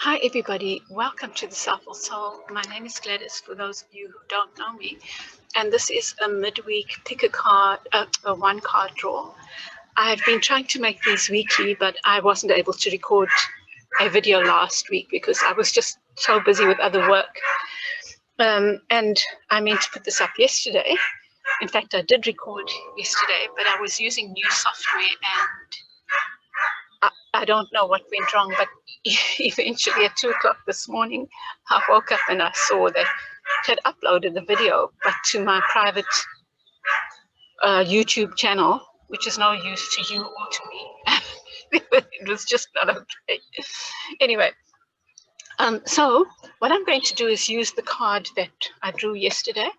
Hi everybody, welcome to the Soulful Soul. My name is Gladys, for those of you who don't know me, and this is a midweek pick a card, a one card draw. I've been trying to make these weekly, but I wasn't able to record a video last week because I was just so busy with other work. And I meant to put this up yesterday. In fact, I did record yesterday, but I was using new software and I don't know what went wrong, but eventually at 2 o'clock this morning, I woke up and I saw that it had uploaded the video, but to my private YouTube channel, which is no use to you or to me. It was just not okay. Anyway, so what I'm going to do is use the card that I drew yesterday,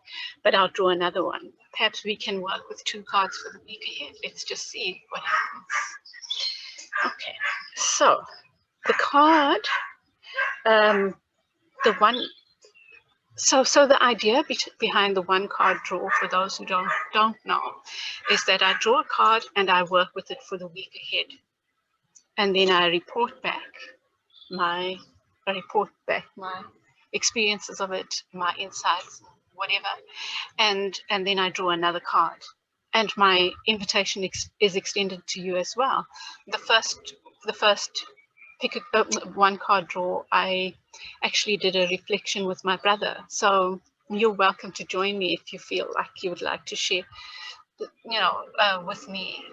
but I'll draw another one. Perhaps we can work with 2 cards for the week ahead. Let's just see what happens. Okay, so the card, the one, so the idea behind the one card draw, for those who don't know, is that I draw a card and I work with it for the week ahead, and then I report back my experiences of it, my insights, whatever, and then I draw another card. And my invitation is extended to you as well. The first pick one card draw, I actually did a reflection with my brother. So you're welcome to join me if you feel like you would like to share, with me.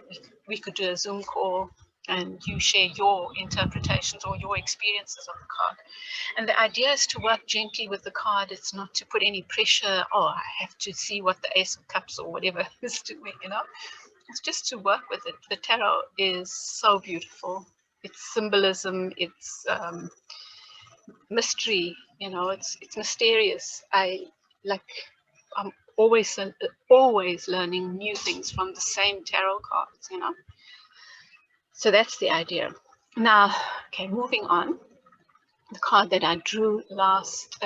We could do a Zoom call and you share your interpretations or your experiences of the card. And the idea is to work gently with the card. It's not to put any pressure, I have to see what the Ace of Cups or whatever is doing, It's just to work with it. The tarot is so beautiful. It's symbolism, it's mystery, it's mysterious. I'm always learning new things from the same tarot cards, So that's the idea. Now, okay, moving on. The card that I drew last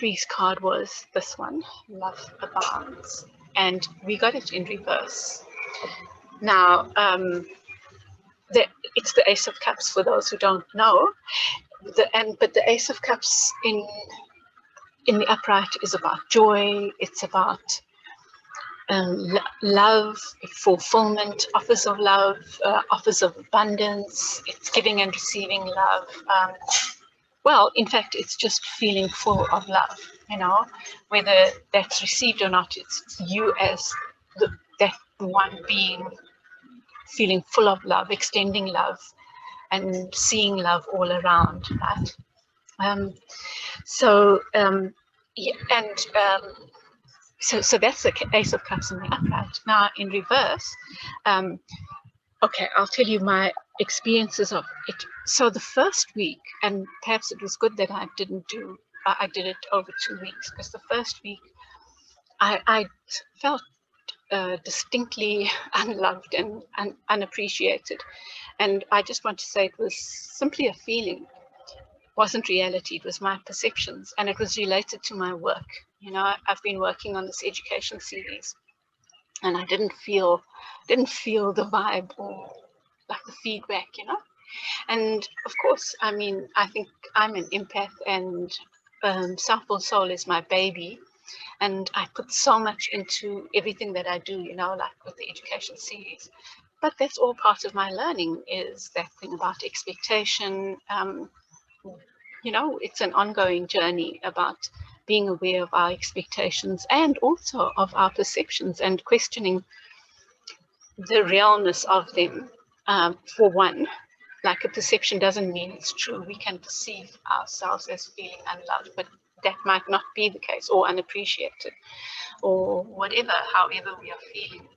week's card was this one, Love Abounds, and we got it in reverse. Now, it's the Ace of Cups for those who don't know. But the Ace of Cups in the upright is about joy. It's about love, fulfillment, offers of love, offers of abundance. It's giving and receiving love. Well, in fact, it's just feeling full of love, whether that's received or not. It's you as that one being feeling full of love, extending love, and seeing love all around, right? So that's the Ace of Cups in the upright. Now in reverse, okay, I'll tell you my experiences of it. So the first week, and perhaps it was good that I did it over 2 weeks, because the first week I felt distinctly unloved and unappreciated. And I just want to say it was simply a feeling. It wasn't reality, it was my perceptions, and it was related to my work. I've been working on this education series, and I didn't feel the vibe or like the feedback, And of course, I think I'm an empath, and Soulful Soul is my baby. And I put so much into everything that I do, like with the education series. But that's all part of my learning, is that thing about expectation. It's an ongoing journey about being aware of our expectations and also of our perceptions, and questioning the realness of them. For one, like a perception doesn't mean it's true. We can perceive ourselves as feeling unloved, but that might not be the case, or unappreciated, or whatever, however we are feeling.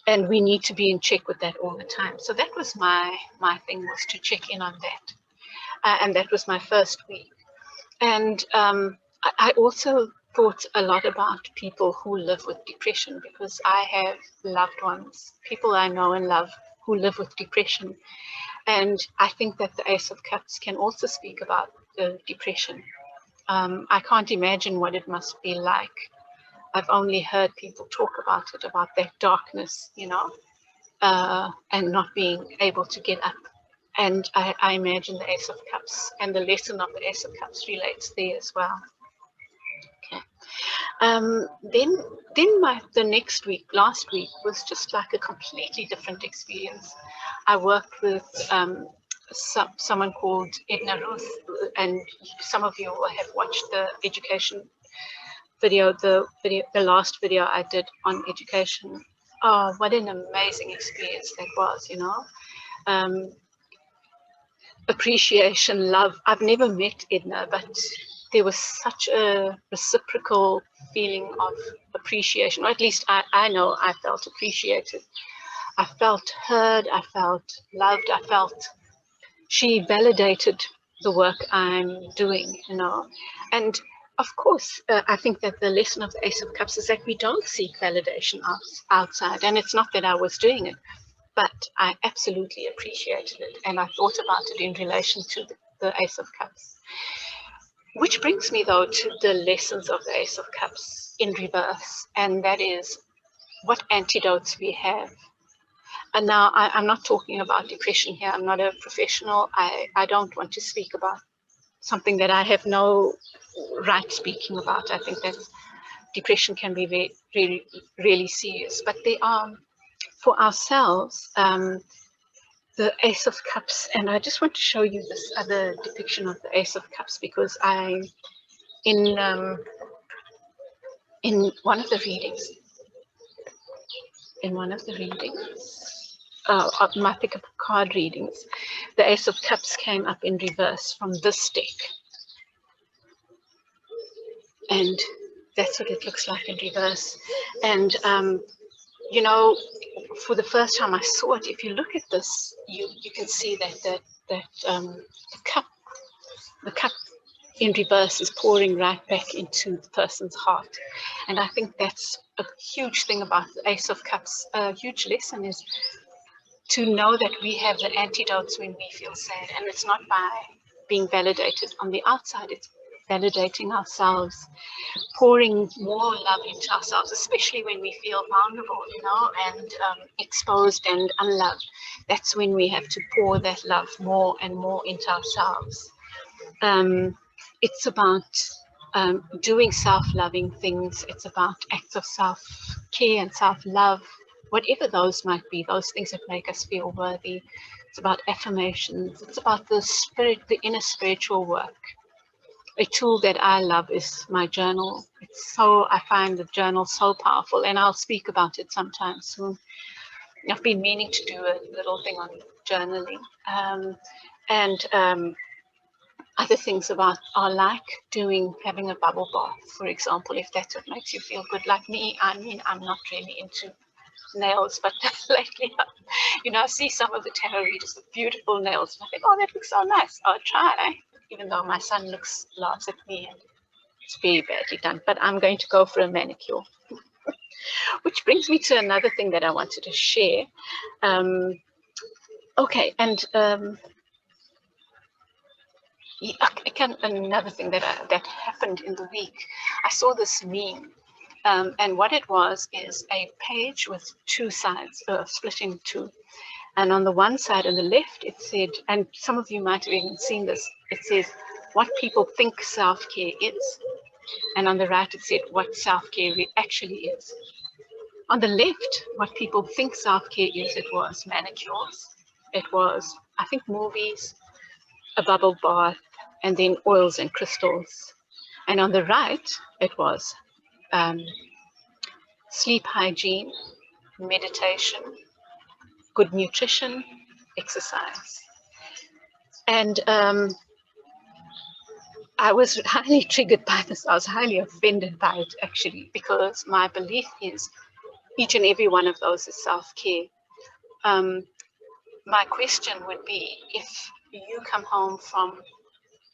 And we need to be in check with that all the time. So that was my thing, was to check in on that. And that was my first week. And I also thought a lot about people who live with depression, because I have loved ones, people I know and love, who live with depression. And I think that the Ace of Cups can also speak about depression. I can't imagine what it must be like. I've only heard people talk about it, about that darkness, and not being able to get up And I imagine the Ace of Cups and the lesson of the Ace of Cups relates there as well. Okay. Then the next week, last week, was just like a completely different experience. I worked with someone called Edna Ruth, and some of you will have watched the education video, the last video I did on education. Oh, what an amazing experience that was, you know. Appreciation, love. I've never met Edna, but there was such a reciprocal feeling of appreciation, or at least I know I felt appreciated. I felt heard, I felt loved, I felt she validated the work I'm doing, you know. And of course, I think that the lesson of the Ace of Cups is that we don't seek validation outside. And it's not that I was doing it, but I absolutely appreciated it. And I thought about it in relation to the Ace of Cups. Which brings me, though, to the lessons of the Ace of Cups in reverse. And that is what antidotes we have. And now I'm not talking about depression here. I'm not a professional. I don't want to speak about something that I have no right speaking about. I think that depression can be really, really serious. But they are, for ourselves, the Ace of Cups. And I just want to show you this other depiction of the Ace of Cups, because in one of the readings, of my pick-up card readings, the Ace of Cups came up in reverse from this deck. And that's what it looks like in reverse. And, you know, for the first time I saw it, if you look at this, you can see that the cup in reverse is pouring right back into the person's heart. And I think that's a huge thing about the Ace of Cups. A huge lesson is to know that we have the antidotes when we feel sad, and it's not by being validated on the outside, it's validating ourselves, pouring more love into ourselves, especially when we feel vulnerable, you know, and exposed and unloved. That's when we have to pour that love more and more into ourselves. It's about doing self-loving things. It's about acts of self-care and self-love, whatever those might be, those things that make us feel worthy. It's about affirmations. It's about the inner spiritual work. A tool that I love is my journal. I find the journal so powerful, and I'll speak about it sometime soon. I've been meaning to do a little thing on journaling. Other things are like having a bubble bath, for example, if that's what makes you feel good. Like me, I mean, I'm not really into nails, but lately, you know, I see some of the tarot readers with beautiful nails, and I think, oh, that looks so nice. I'll try, even though my son laughs at me and it's very badly done. But I'm going to go for a manicure. Which brings me to another thing that I wanted to share. Okay, and another thing that happened in the week, I saw this meme, and what it was is a page with two sides, split in two. And on the one side, on the left, it said, and some of you might have even seen this, it says, what people think self-care is. And on the right, it said, what self-care actually is. On the left, what people think self-care is, it was manicures. It was, I think, movies, a bubble bath, and then oils and crystals. And on the right, it was sleep hygiene, meditation, good nutrition, exercise. And I was highly triggered by this. I was highly offended by it, actually, because my belief is each and every one of those is self-care. My question would be, if you come home from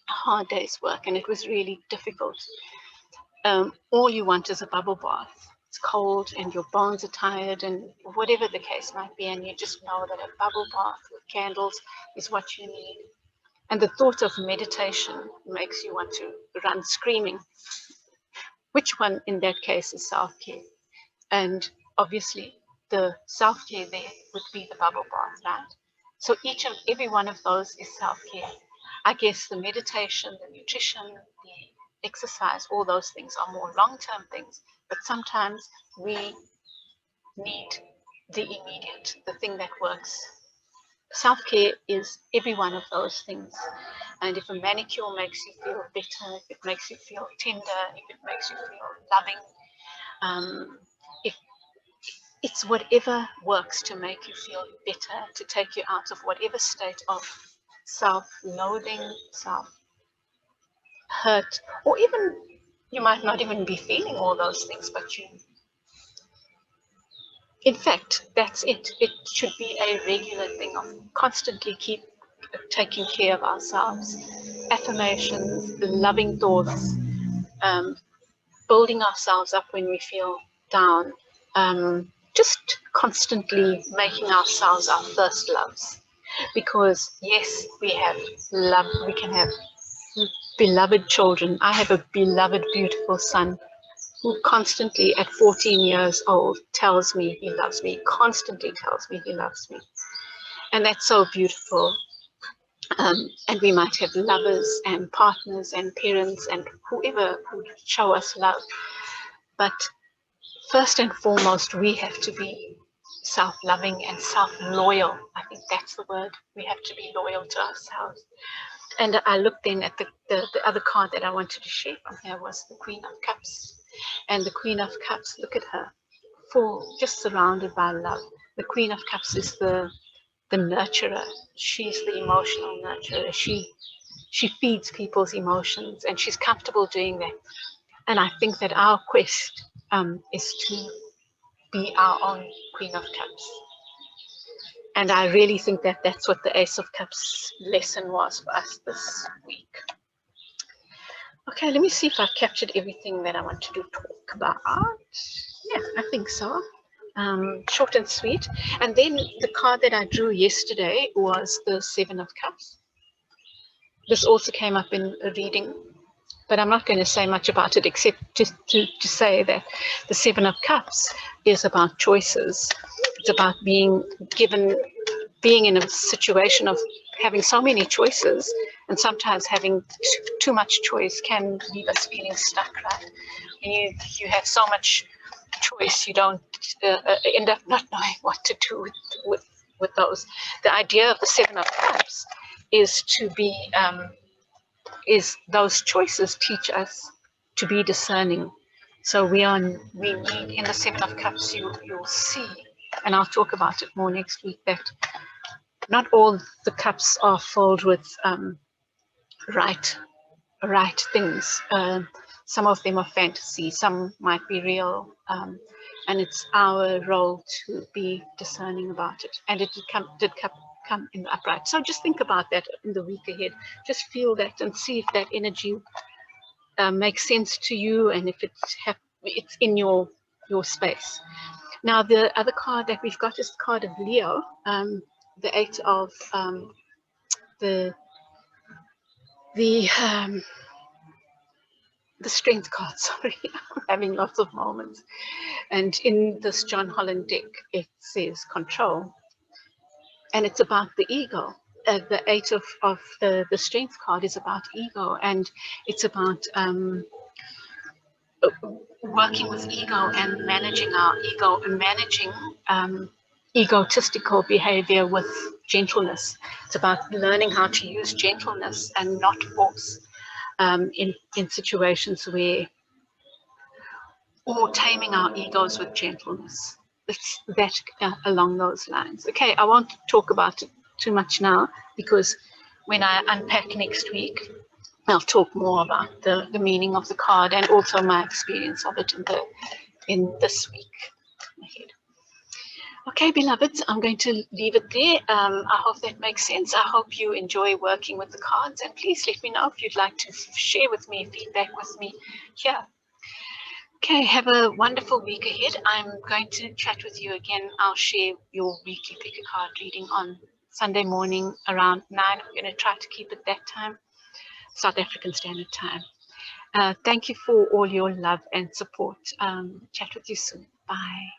a hard day's work and it was really difficult, all you want is a bubble bath. It's cold and your bones are tired and whatever the case might be, and you just know that a bubble bath with candles is what you need. And the thought of meditation makes you want to run screaming. Which one in that case is self-care? And obviously the self-care there would be the bubble bath, right? So each and every one of those is self-care. I guess the meditation, the nutrition, the exercise, all those things are more long-term things, but sometimes we need the immediate, the thing that works. Self-care is every one of those things. And if a manicure makes you feel better, if it makes you feel tender, if it makes you feel loving, if it's whatever works to make you feel better, to take you out of whatever state of self-loathing, self-hurt, or even you might not even be feeling all those things, but you, in fact, that's it. It should be a regular thing of constantly keep taking care of ourselves. Affirmations, loving thoughts, building ourselves up when we feel down, just constantly making ourselves our first loves. Because yes, we have love, we can have beloved children. I have a beloved, beautiful son who constantly at 14 years old tells me he loves me, constantly tells me he loves me. And that's so beautiful. And we might have lovers and partners and parents and whoever who show us love. But first and foremost, we have to be self-loving and self-loyal. I think that's the word. We have to be loyal to ourselves. And I looked then at the other card that I wanted to share from here was the Queen of Cups. And the Queen of Cups, look at her, full, just surrounded by love. The Queen of Cups is the nurturer. She's the emotional nurturer. She feeds people's emotions, and she's comfortable doing that. And I think that our quest is to be our own Queen of Cups. And I really think that that's what the Ace of Cups lesson was for us this week. Okay, let me see if I've captured everything that I want to talk about. Yeah, I think so. Short and sweet. And then the card that I drew yesterday was the Seven of Cups. This also came up in a reading, but I'm not going to say much about it except just to say that the Seven of Cups is about choices. It's about being in a situation of having so many choices, and sometimes having too much choice can leave us feeling stuck, right? When you have so much choice, you don't end up not knowing what to do with those. The idea of the Seven of Cups is to be is those choices teach us to be discerning. So we need in the Seven of Cups, you'll see, and I'll talk about it more next week, that not all the cups are filled with right things. Some of them are fantasy, some might be real, and it's our role to be discerning about it. And it did come in the upright. So just think about that in the week ahead. Just feel that and see if that energy makes sense to you, and if it's in your space. Now, the other card that we've got is the card of Leo, the Eight of the Strength card. Sorry, I'm having lots of moments. And in this John Holland deck, it says control, and it's about the ego. The Eight of the Strength card is about ego, and it's about working with ego and managing our ego and managing egotistical behavior with gentleness. It's about learning how to use gentleness and not force in situations where, or taming our egos with gentleness. It's that along those lines. Okay, I won't talk about it too much now, because when I unpack next week, I'll talk more about the meaning of the card and also my experience of it in this week ahead. Okay, beloveds, I'm going to leave it there. I hope that makes sense. I hope you enjoy working with the cards, and please let me know if you'd like to share with me, feedback with me here. Okay, have a wonderful week ahead. I'm going to chat with you again. I'll share your weekly pick a card reading on Sunday morning around 9. I'm going to try to keep it that time, South African Standard Time. Thank you for all your love and support. Chat with you soon. Bye.